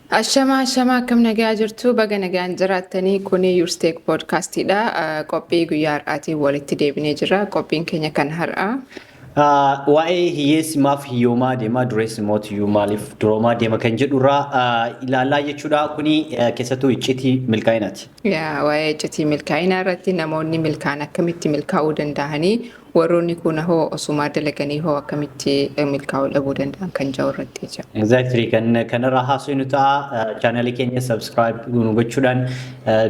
Ashama akkam nagaa jirtu baga nagaan jiraattanii kuni Yurstek Podcastidha. Qophii guyyaa har'aatiin walitti deebinee jira. Qophiin keenya kan har'aa. Waa'ee hiyyeessimaaf hiyyoomaa deemaa dureessi mootiyyuu maaliif duroomaa deema kan jedhurraa ilaalaa jechuudha. Kuni keessattuu iccitii milkaa'inaati. Waa'ee iccitii milkaa'inaa irratti namoonni milkaan akkamitti milkaa'uu danda'anii warroonni kun hoo osumaa dalaganii hoo akkamitti milkaa'uu dhabuu danda'an kan jiru irratti jira. Exactly kanarraa haasofnu ta'a. Chaanalii keenya subscribe gochuudhaan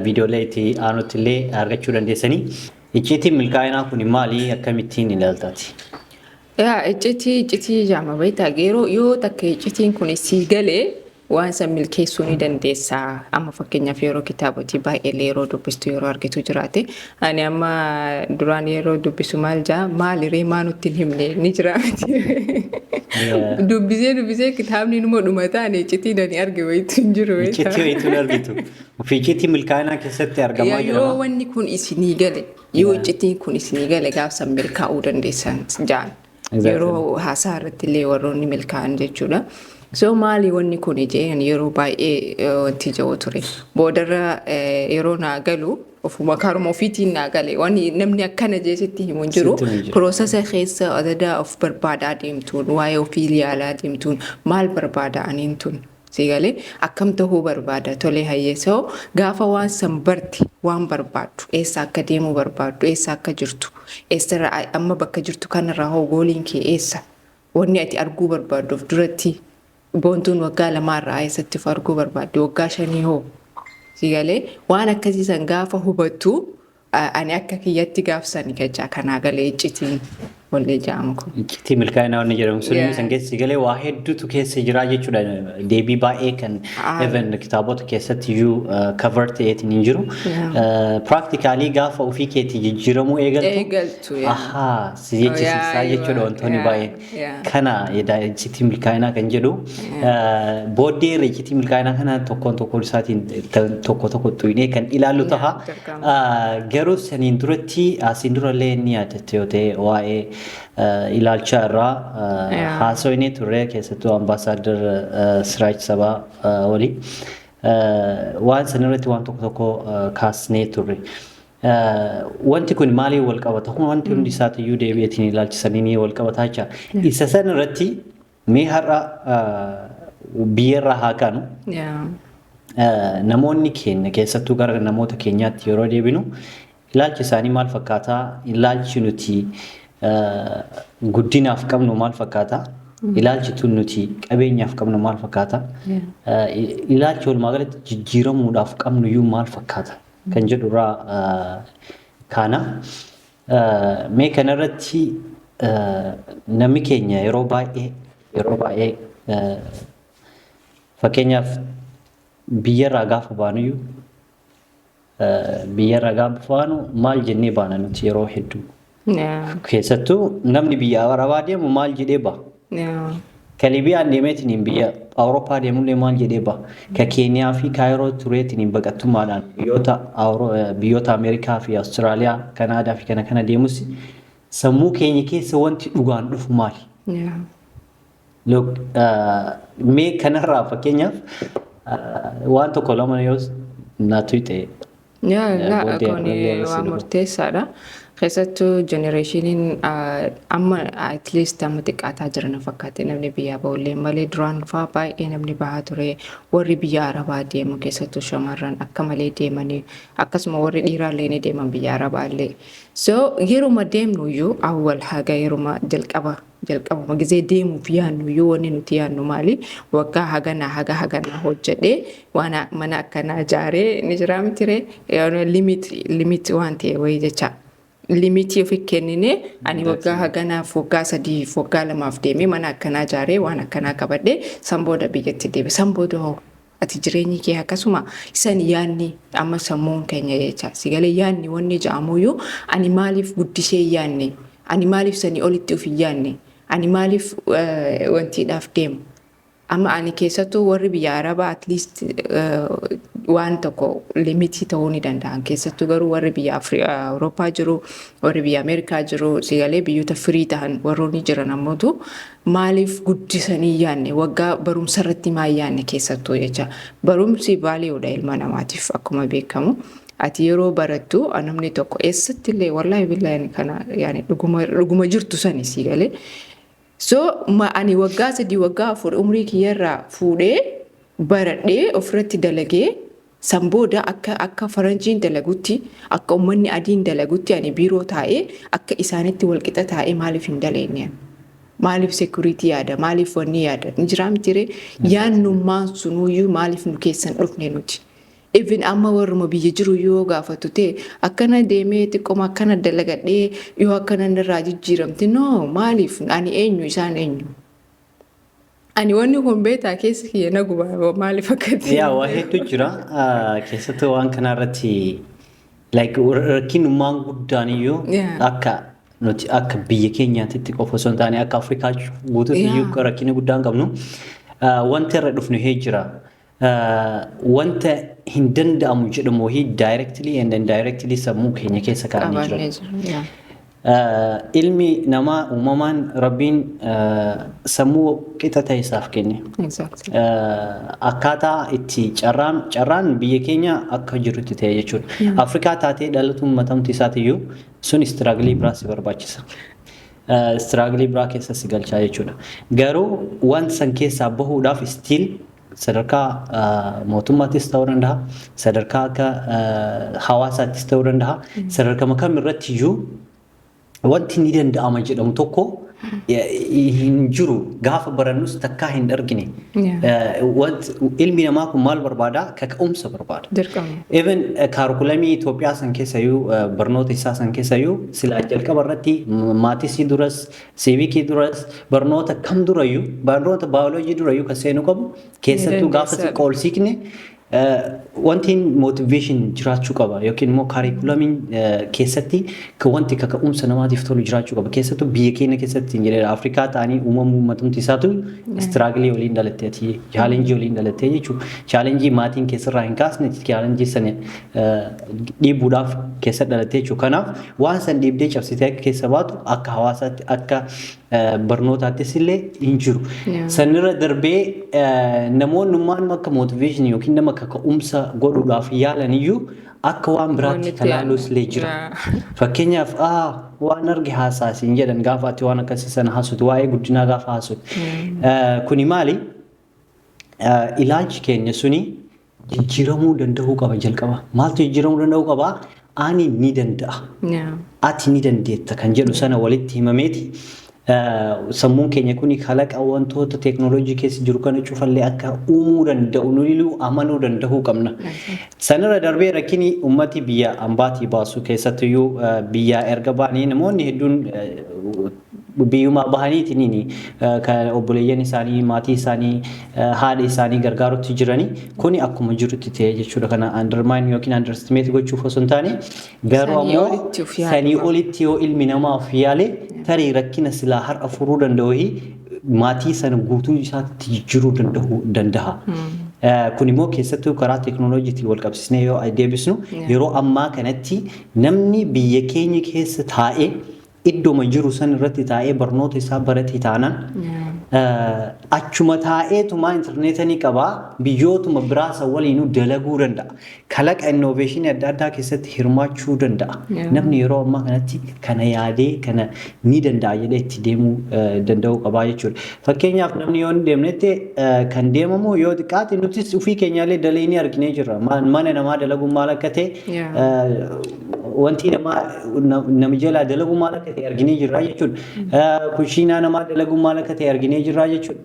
viidiyoolee itti aanutti illee argachuu dandeessanii. Iccitiin milkaa'inaa kun maali akkamittiin ilaaltaati? Iccitii jaama beektaa yoo takka iccitiin kun sii galee waan san milkeessuu ni dandeessaa. Amma fakkeenyaaf yeroo kitaabotii baay'ee yeroo dubbistu yeroo argitu jiraate ani amma duraan yeroo dubbisu maal jaa maaliree maa nutti hin himne ni jira miti. Dubbisee kitaabni numa dhumataan iccitii dani arge wayitu hin jiru. Iccitii wayitu hin argitu. Iccitii milkaa'inaa keessatti argamaa jira. Yoo wanni kun isinii gale yoo iccitiin kun isinii gale gaafsan milkaa'uu dandeessan jaan. Yeroo haasaa irratti illee warroonni milkaa'an jechuudha. So maali wanni kun jeen yeroo baay'ee wanti jiru ture. Boodarra yeroo naa galu ofuma karuma ofiitiin naa gale wanni namni akkana jeesitti himu hin jiru. Piroosesa keessa adadaa of barbaadaa deemtuun waa'ee ofii yaalaa deemtuun maal barbaadaa aniin tun. Sigalee akkam tahuu barbaada tolee hayyeessoo gaafa waan san barti waan barbaaddu eessa akka deemuu barbaaddu eessa akka jirtu eessa amma bakka jirtu kanarraa hoo gooliin kee eessa wanni ati arguu barbaadduuf duratti boontuun waggaa lamaarraa eessatti arguu barbaaddu waggaa 5 hoo sigalee waan akkasiisan gaafa hubattu ani akka kiyyatti gaafsan gajaa kanaa galee iccitiin wallee jaamu kun. Iccitii milkaa'inaa wanni jedhamu sun san keessi galee waa hedduutu keessa jira jechuudha. Deebii baay'ee kan even kitaabota keessatti iyyuu cover ta'eetiin hin jiru. Practically gaafa ofii keetii jijjiiramuu eegaltu. Si jechisiisaa jechuudha wantoonni baay'een. Kana iccitii milkaa'inaa kan jedhu booddee iccitii milkaa'inaa kana tokkoon isaatiin tokko xuyinee kan ilaallu ta'a. Garuu saniin duratti asiin durallee ni yaadatte yoo ta'e waa'ee ilaalcha irraa haasofnee turre keessattuu ambaasaaddar Siraaj Sabaa waliin waan sanarratti waan tokko kaasnee turre. Wanti kun maaliin wal qabata? Wanti hundi isaatiyyuu deebi'eetiin ilaalchisanii wal qabataa jira. Isa sanarratti mee har'a biyyarraa haa kaanu. Namoonni keenya keessattuu gara namoota keenyaatti yeroo deebinu ilaalchi isaanii maal fakkaataa? Ilaalchi nuti guddinaaf qabnu maal fakkaata? Ilaalchi tun nuti qabeenyaaf qabnu maal fakkaata? Ilaalchi walumaa galatti jijjiiramuudhaaf qabnu iyyuu maal fakkaata? Kan jedhurraa kana mee kanarratti namni keenya yeroo baay'ee fakkeenyaaf biyyarraa gaafa baanuyyuu biyyarraa gaafa baanu maal jennee baana nuti yeroo hedduu. Keessattuu namni biyya Arabaa deemu maal jedhee ba'a? Ka Liibiyaan deemeetiin biyya Awurooppaa deemullee maal jedhee ba'a? Ka Keeniyaa fi Kaayiroo tureetiin baqattummaadhaan biyyoota Ameerikaa fi Awustiraaliyaa, Kanaadaa fi kana deemus sammuu keenya keessa wanti dhugaan dhufu maali? Mee kanarraa fakkeenyaaf waan tokko lama yoo naatu ta'e. Kun waan murteessaadha. Keessattuu jenereeshiniin amma at least amma xiqqaataa jiran fakkaate namni biyyaa ba'ullee malee duraan fa'aa baay'ee namni bahaa ture warri biyya Arabaa deemu keessattuu shamarran akka malee deemanii akkasuma warri dhiiraallee ni deeman biyya Arabaallee. So yeruma deemnuyyuu awwal haga yeruma jalqabama gizee deemuuf yaannuyyuu wanni nuti yaannu maali waggaa haganaa hojjedhee waan mana akkanaa ijaaree ni jira mitire limit waan ta'e wayii jecha. Limitii ofii kennine ani waggaa haganaaf waggaa 3 waggaa 2 deemee mana akkanaa ijaaree waan akkanaa qabadhee sanbooda biyyatti deebi'e sanbooda hoo ati jireenyi kee akkasuma isan yaanni amma sammuun keenya jecha sigalee yaanni wanni ja'amuyyuu ani maaliif guddisee yaanne ani maaliif sanii olitti ofii yaanne ani maaliif wantiidhaaf deemu amma ani keessattuu warri biyya Arabaa at least waan tokko limitii ta'uu ni danda'an keessattuu garuu warri biyya Awurooppaa jiru warri biyya Ameerikaa jiru sigalee biyyoota firii ta'an warroonni jiran ammoo maaliif guddisanii yaanne waggaa barumsa irratti maa yaanne keessattuu jecha barumsi baay'eedha ilma namaatiif akkuma beekamu. Ati yeroo barattu namni tokko eessatti illee wallaahi billahi kana yaani dhuguma jirtu sani sigalee so ani waggaa 3 waggaa 4 umrii kiyyarraa fuudhee baradhee ofirratti dalagee sambooda akka faranjiin dalagutti akka ummanni adiin dalagutti ani biiroo taa'ee akka isaanitti walqixa taa'ee maaliif hin daleenye maaliif security yaada maaliif wanni yaada ni jira mitire yaannummaan sunuyyuu maaliif nu keessan dhufne nuti. Even amma warruma biyya jiru yoo gaafatu ta'e akkana deemee xiqqooma akkana dalagadhee yoo akkana irraa jijjiiramte no maaliif ani eenyu isaan eenyu ani wanni kun beetaa keessa kiyya na gubaa maaliif akkatti yaa waa hedduu jira keessattuu waan kanarratti like rakkinummaan guddaan iyyuu akka nuti akka biyya keenyaatti qofa osoo hin taane akka Afrikaa guutuutti iyyuu rakkinni guddaan qabnu wanti irra dhufnu jira. Wanta hin danda'amu jedhamu directly and indirectly sammuu keenya keessa kaa'anii jira. Ilmi namaa uumamaan rabbiin sammuu qixa ta'e isaaf kenne. Akkaataa itti carraan biyya keenya akka jirutti ta'e jechuudha. Afrikaa taatee dhalatuun matamti isaatiyyuu sun istiraagilii biraa si barbaachisa. Istiraagilii biraa keessa si galchaa jechuudha. Garuu wanta san keessaa bahuudhaaf still sadarkaa mootummaattis ta'uu danda'a sadarkaa akka hawaasaattis ta'uu danda'a sadarkaa kam irratti iyyuu wanti ni danda'ama jedhamu tokko hin jiru gaafa barannus takkaa hin argine ilmi namaa kun maal barbaada kaka'umsa barbaada even kaarikulamii Itoophiyaa san keessayyuu barnoota isaa san keessayyuu silaa jalqaba irratti maatisii duras siivikii duras barnoota kam durayyuu barnoota baayoloojii durayyuu kan seenu qabu keessattuu gaafa xiqqoo ol siqne wanti motivation jiraachuu qaba yookiin immoo kaarikulamiin keessatti wanti kaka'umsa namaatiif tolu jiraachuu qaba keessattuu biyya keenya keessatti jedhee Afrikaa ta'anii uumamuu matumti isaatu istiraagilii waliin dhalatteeti chaalenjii waliin dhalattee jechuudha chaalenjii maatiin keessarraa hin kaasne chaalenjii sana dhiibuudhaaf keessa dhalattee jechuudha kanaaf waan san dhiibdee cabsitee keessa baatu akka hawaasaatti akka barnootaattis illee hin jiru sanirra darbee namoonni waan akka motivation yookiin nama kaka'umsa godhuudhaaf yaalan iyyuu akka waan biraatti kalaaluus illee jira. Fakkeenyaaf waan arge haasaasiin jedhan gaafa ati waan akkasii sana haasutu waa'ee guddinaa gaafa haasutu. Kuni maali? Ilaalchi keenya suni jijjiiramuu danda'uu qaba jalqaba. Maaltu jijjiiramuu danda'uu qaba? Ani ni danda'a. Ati ni dandeetta kan jedhu sana walitti himameeti. Sammuun keenya kuni kalaqa wantoota teeknooloojii keessa jiru kana cufallee akka uumuu danda'u nuliluu amanuu danda'uu qabna. Sanirra darbee rakkinni ummati biyya ambaatii baasu keessattiyyuu biyya erga ba'anii namoonni hedduun biyyumaa bahaniitiin kan obboleeyyan isaanii maatii isaanii haadha isaanii gargaarutti jiranii kuni akkuma jirutti ta'e jechuudha kana undermine yookiin underestimate gochuuf osoo hin taane garuu ammoo sanii olitti yoo ilmi namaa of yaale tarii rakkina silaa har'a furuu danda'u maatii sana guutuu isaatti jijjiiruu danda'a. Kun immoo keessattuu karaa teeknooloojiitiin wal qabsiisnee yoo deebisnu yeroo ammaa kanatti namni biyya keenya keessa taa'ee iddoma jiru san irratti taa'ee barnoota isaa barate taanaan achuma taa'eetuma intarneetii qabaa biyyootuma biraasa waliinuu dalaguu danda'a. Kalaqa innoveeshinii adda addaa keessatti hirmaachuu danda'a. Namni yeroo ammaa kanatti kana yaadee kana ni danda'a jedhee itti deemuu danda'uu qabaa jechuudha. Fakkeenyaaf namni yoo deemnetti kan deemamu yoo xiqqaate nutis ofii keenyaallee dalaynii arginee jirra. Mana namaa dalaguun maal akka ta'e wanti nama jalaa dalaguun maal akka ta'e arginee jirra jechuudha. Kushiinaa namaa dalaguun maal akka ta'e arginee jirra jechuudha.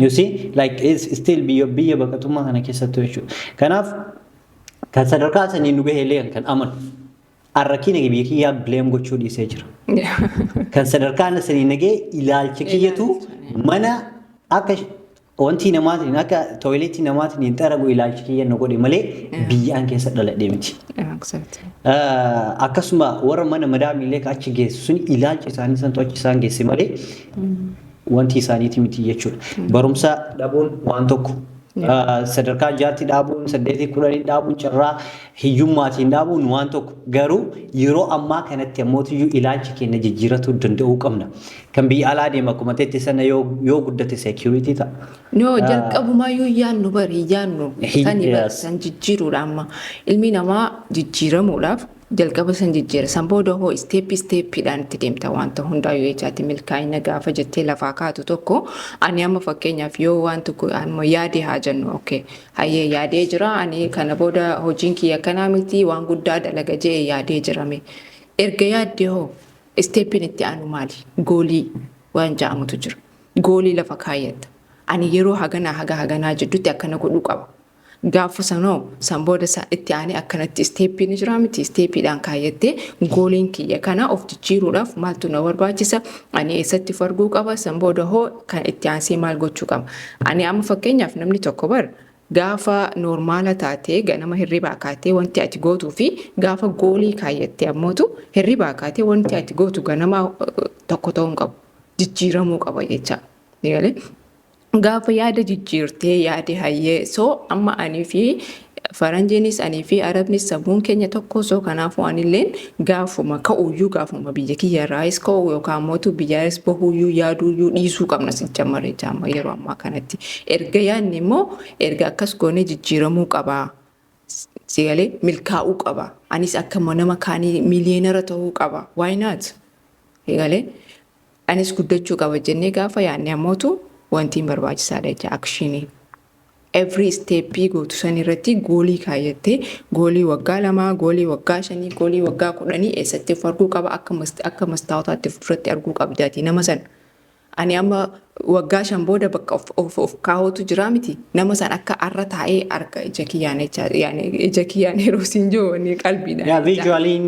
You see, like it's still biyya baqatummaa kana keessattuu jechuudha. Kanaaf kan sadarkaa sanii nu gaheelee kan amanu arrakiina biyya kiyyaa blame gochuu dhiisee jira. Kan sadarkaa sanii nagee ilaalcha kiyyatu mana akka wanti namaatiin akka tooyileetii namaatiin hin xaragu ilaalcha kiyya na godhe malee biyyaan keessa dhaladhee miti. Akkasuma warra mana madaamiillee achi geessu sun ilaalcha isaanii santu achi isaan geesse malee wanti isaaniiti miti jechuudha. Barumsa dhabuun waan tokko. Sadarkaa jaatti dhaabuun, 8-10 dhaabuun, carraa hiyyummaatiin dhaabuun waan tokko. Garuu yeroo ammaa kanatti ammoo ilaalchi keenya jijjiirachuu danda'uu qabna. Kan biyya alaa deema akkuma ta'etti sana yoo guddate security ta'a. No, jalqabumaa yoo yaannu bari yaannu sani san jijjiiruudha amma ilmi namaa jijjiiramuudhaaf jalqaba san jijjiira san booda hoo isteeppiidhaan itti deemta wanta hundaa yoo jechaatti milkaa'ina gaafa jettee lafaa kaatu tokko ani amma fakkeenyaaf yoo waan tokko amma yaadee haa jennu okay hayyee yaadee jira ani kana booda hojiin kiyya kanaa miti waan guddaa dalaga jee yaadee jirame erga yaaddee hoo isteeppiin itti aanu maali goolii waan ja'amutu jira goolii lafa kaayyatta ani yeroo haganaa jedhutti akkana godhuu qaba. Gaafa sanoo san booda itti aanee akkanatti isteeppiin jira miti isteeppiidhaan kaayyattee gooliin kiyya kana of jijjiiruudhaaf maaltu na barbaachisa ani eessatti farguu qaba san booda hoo kan itti aansee maal gochuu qaba ani amma fakkeenyaaf namni tokko bar gaafa normaala taatee ganama hirribaa kaatee wanti ati gootuu fi gaafa goolii kaayyattee ammootu hirribaa kaatee wanti ati gootu ganama tokko ta'uu qabu jijjiiramuu qaba jecha. Gaafa yaada jijjiirtee yaade hayyee soo amma anii fi faranjiinis anii fi arabnis sabbuun keenya tokko soo kanaafuu anilleen gaafuma ka'uyyuu gaafuma biyya kiyya irraayis ka'u yookaan mootu biyyaanis bahuyyuu yaaduyyuu dhiisuu qabna sijjammaree jaama yeroo ammaa kanatti. Erga yaadni immoo erga akkas goonee jijjiiramuu qabaa. Sigalee milkaa'uu qaba. Anis akka nama kaanii miiliyoonara ta'uu qaba. Why not? Sigalee anis guddachuu qaba jennee gaafa yaadni ammootu wanti barbaachisaadha jecha akshinii. Every step gootu san irratti goolii kaayyattee goolii waggaa 2, goolii waggaa 5, goolii waggaa 10 eessatti arguu qaba akka mastaawotaatti fuulduratti arguu qabdaati nama san. Ani amma waggaa 5 booda bakka of kaawwatu jira miti nama san akka arra taa'ee arga ija kiyyaan yeroo siin jiru ni qalbiidha. Yaa visualize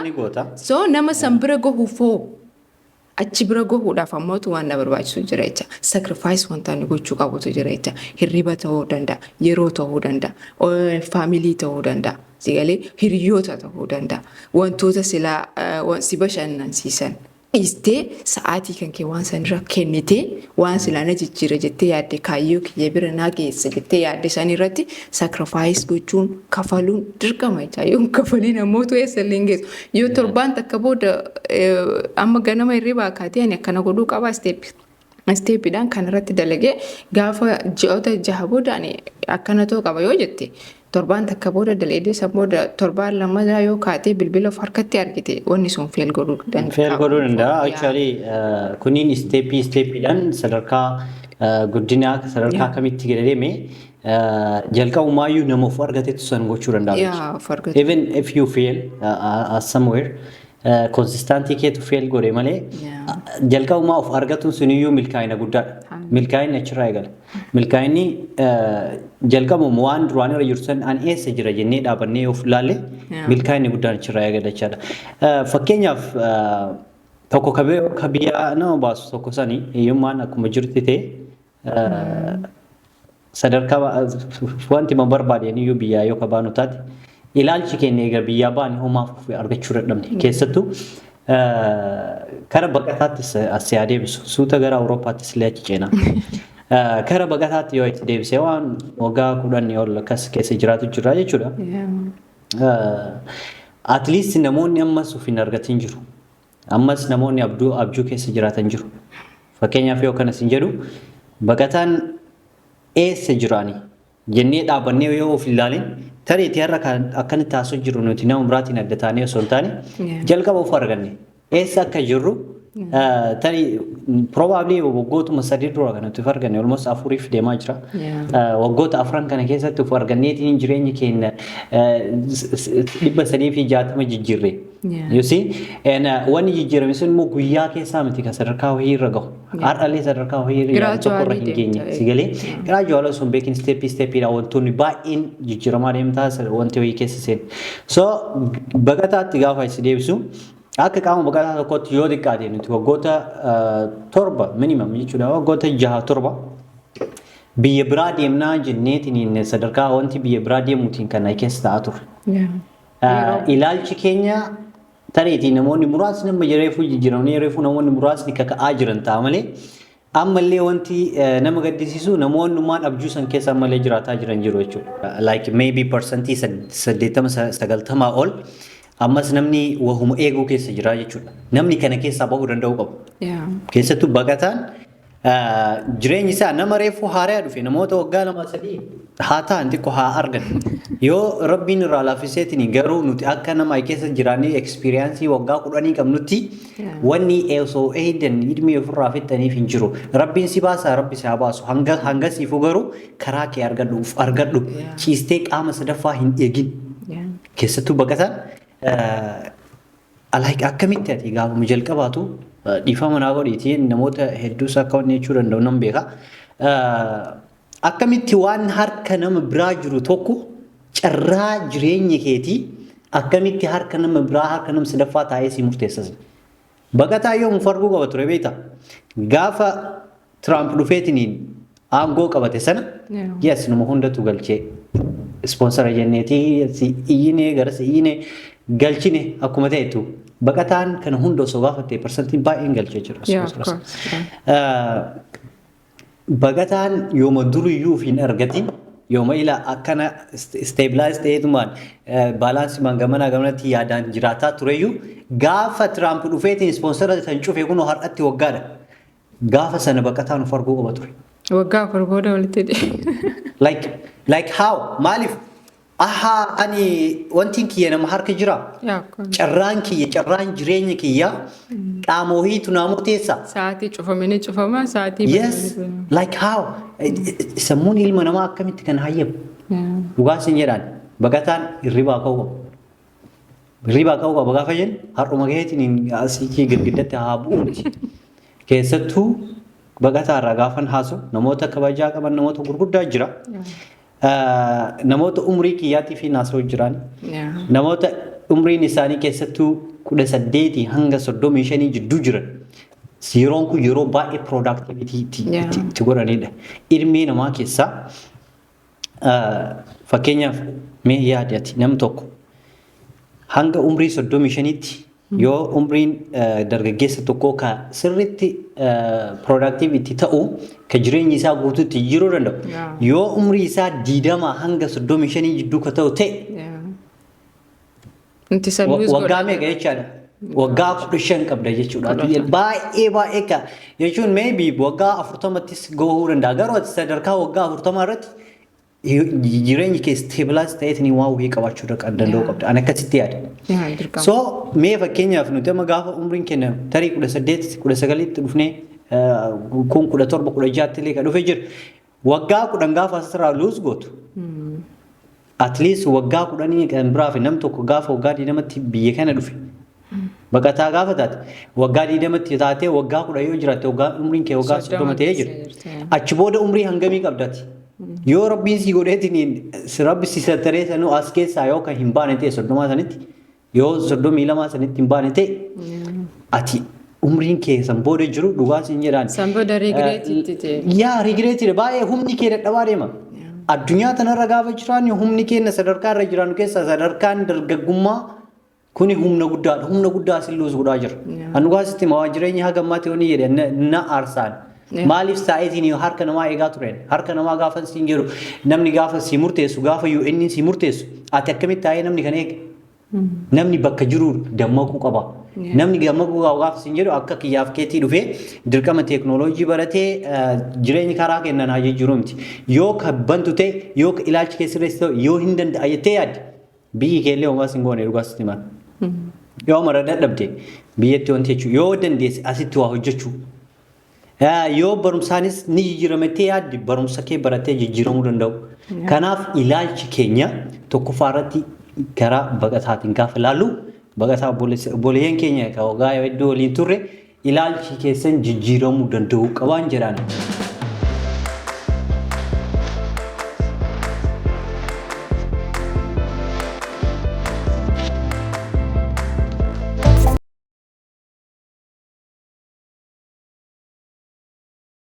ni goota. So nama san bira gahuufoo achi bira gahuudhaaf ammootu waan na barbaachisu jira jecha sacrifice wanta inni gochuu qabutu jira jecha hirriba ta'uu danda'a yeroo ta'uu danda'a faamilii ta'uu danda'a sigalee hiriyoota ta'uu danda'a wantoota silaa si bashannansiisan dhiistee sa'aatii kan kee waan sanirra kennitee waan silaa na jijjiira jettee yaadde kaayyoo kiyya bira naa geessa jettee yaadde sanirratti sacrifice gochuun kafaluun dirqama jecha yoo kafaliin ammootu eessallee hin geessu yoo torbaan takka booda amma ganama hirribaa kaatee ani akkana godhuu qaba isteeppiidhaan kanarratti dalagee gaafa ji'oota 6 booda ani akkana ta'uu qaba yoo jette torbaan takka booda daleedee san booda torbaan lammadaa yoo kaatee bilbila of harkatti argite wanni sun feel godhuu danda'a. Feel godhuu danda'a. Actually kuniin isteeppiidhaan sadarkaa guddinaa sadarkaa kamitti deeme jalqabumaayyuu nama of argateetu san gochuu danda'a. Even if you fail somewhere consistency keetu fail godhe malee jalqabumaa of argatuun suniyyuu milkaa'ina guddaadha. Milkaa'inni achirraa eegala. Milkaa'inni jalqabuma waan duraan irra jirtu san an eessa jira jennee dhaabannee of laalle milkaa'inni guddaan achirraa eegala jechaadha. Fakkeenyaaf tokko ka biyya nama baasu tokko sanii hiyyummaan akkuma jirti ta'e sadarkaa wanti ma barbaadeen iyyuu biyyaa yoo kabaanu taate ilaalchi keenya egaa biyyaa baane homaaf argachuu dadhabne keessattuu kara baqataattis as deebisu suuta gara Awurooppaattis illee achi ceena. Kara baqataatti yoo itti deebisee waan waggaa 10 ol akkas keessa jiraatu jira jechuudha. At least namoonni ammas of hin argatin jiru. Ammas namoonni abjuu keessa jiraatan jiru. Fakkeenyaaf yoo kanas hin jedhu baqataan eessa jiraani jennee dhaabannee yoo of ilaalin tareetii har'a akkanatti taasisuu jiru nuti nama biraatiin adda taanee osoo hin taane jalqaba of arganne eessa akka jirru tarii probably waggootuma 3 dura kanatti of arganne almost 4 deemaa jira. Waggoota 4 kana keessatti of arganneetiin jireenyi keenya 360 jijjiirre. You see? Wanni jijjiirame sun immoo guyyaa keessaa miti kan sadarkaa wayii irra gahu. Har'allee sadarkaa wayii irra tokko irra hin geenye. Sigalee giraajuwaalii sun beekin steeppiidhaan wantoonni baay'een jijjiiramaa deemtaa wanti wayii keessa seenu. So baqataatti gaafa itti deebisu akka qaama baqataa tokkotti yoo xiqqaate nuti waggoota 7 minimum jechuudha waggoota 6-7 biyya biraa deemnaa jenneetiin sadarkaa wanti biyya biraa deemuutiin kan keessa ta'aa ture. Ilaalchi keenya tareetii namoonni muraasni nama reefuu jijjiiramanii reefuu namoonni muraasni kaka'aa jiran ta'a malee ammallee wanti nama gaddisiisu namoonni maan abjuu san keessa ammallee jiraataa jiran jiru jechuudha. Like maybe percentii 80-90 ol ammas namni wahuma eeguu keessa jira jechuudha. Namni kana keessaa bahuu danda'u qabu. Keessattuu baqataan jireenyi isaa nama reefuu haaraa dhufe namoota waggaa 2-3 haa ta'an xiqqoo haa argan. Yoo rabbiin irraa laaffiseetiin garuu nuti akka nama keessa jiraanii ekspiriyaansii waggaa 10 qabnutti wanni osoo eedan ilmi ofirraa fixaniif hin jiru. Rabbiin si baasa rabbi si haa baasu. Hanga siifuu garuu karaa kee argadhu. Ciistee qaama sadaffaa hin eegin. Keessattuu baqataan akkamitti ati gaafuma jalqabaatu dhiifama naa godhiitii namoota hedduus akka wanni jechuu danda'u nan beeka. Akkamitti waan harka nama biraa jiru tokko carraa jireenya keetii akkamitti harka nama biraa harka nama sadaffaa taa'ee si murteessas. Baqataa yoo mufarguu qaba ture beektaa gaafa Tiraamp dhufeetiniin aangoo qabate sana yes nama hundatu galchee ispoonsara jenneetii iyyinee garas iyyinee galchine akkuma ta'etu baqataan kana hunda osoo gaafattee parsantiin baay'een galchee jira. Baqataan yooma duriyyuu hin argatin yooma ila akkana stabilize ta'eetumaan baalaansimaan gamanatti yaadaan jiraataa tureyyuu gaafa Tiraamp dhufeetiin ispoonsara san cufe kunoo har'atti waggaadha. Gaafa sana baqataan of arguu qaba ture. Waggaa afur booda walitti hidhe. Like how? Maaliif? Ani wanti kiyya nama harka jira. Carraan jireenya kiyya qaamohiitu naamuu teessa. Sa'aatii cufamanii cufamaa sa'aatii. Yes. Like how? Sammuun ilma namaa akkamitti kan hayyamu? Dhugaasin jedhaan baqataan hirribaa ka'uu qaba. Hirribaa ka'uu qaba gaafa jennu har'uma gaheetiin asii girgiddatti haa bu'u miti. Keessattuu baqataa irraa gaafan haasu namoota kabajaa qaban namoota gurguddaa jira. Namoota umrii kiyyaatii fi naasoo jiran namoota umriin isaanii keessattuu 18 hanga 35 jidduu jiran yeroon kun yeroo baay'ee productivity itti godhanidha. Ilmi namaa keessaa fakkeenyaaf mee yaadati nam tokko hanga umrii 35tti yoo umriin dargaggeessa tokkoo ka sirriitti productivity ta'u ka jireenyi isaa guutuutti jiruu danda'u. Yoo umrii isaa 20 hanga 35 jidduu ka ta'u ta'e waggaa meeqa jechaadha? Waggaa 15 qabda jechuudha. Baay'ee ka jechuun maybe waggaa 40ttis gahuu danda'a. Garuu sadarkaa waggaa 40 irratti jireenyi kee stabilize ta'eetiin waan wayii qabaachuu danda'u qabda. Ani akkasitti yaada. So mee fakkeenyaaf nuti amma gaafa umriin keenya tarii 18-19tti dhufnee kun 17-16tti illee kan dhufee jira. Waggaa 10 gaafa asirraa luus gootu. At least waggaa 10 kan biraa fi nam tokko gaafa waggaa 20tti biyya kana dhufe. Baqataa gaafa taate waggaa 20tti taatee waggaa 10 yoo jiraatte umriin kee waggaa 30 ta'ee jira. Achi booda umrii hangamii qabdaati? Yoo rabbiin si godheetiin rabbi si sattaree sanuu as keessaa yoo kan hin baane ta'e 30 sanitti yoo 32 sanitti hin baane ta'e ati umriin kee san booda jiru dhugaa sin jedhaan. San booda rigireetitti ta'e. Yaa rigireetiidha baay'ee humni kee dadhabaa deema. Addunyaa tanarra gaafa jiraan humni keenya sadarkaa irra jiran keessaa sadarkaan dargaggummaa kuni humna guddaadha. Humna guddaa sin luus godhaa jira. Anugaasitti mawaa jireenya haga ammaatti hooni jedhe na aarsaan. Maaliif sa'aatiin harka namaa eegaa tureen harka namaa gaafa siin jedhu namni gaafa si murteessu gaafa yoo inni si murteessu ati akkamitti taa'ee namni kan eege namni bakka jiru dammaquu qaba. Namni dammaquu gaafa siin jedhu akka kiyyaaf keetii dhufee dirqama teeknooloojii baratee jireenya karaa kennan haa jijjiiruu miti. Yoo kabbantu ta'e yoo ilaalchi keessirreessi ta'e yoo hin danda'a jettee yaadde biyyi keellee homaa siin goone dhugaas itti maal. Yoo mara dadhabde biyyatti wanti jechuudha yoo dandeesse asitti waa hojjechuu. Yoo barumsaanis ni jijjiiramatee yaaddi barumsa kee baratee jijjiiramuu danda'u. Kanaaf ilaalchi keenya tokkoffaa irratti gara baqataatiin gaafa ilaallu baqataa obboleeyyan keenya waggaa hedduu waliin turre ilaalchi keessan jijjiiramuu danda'u qabaan jedhaan.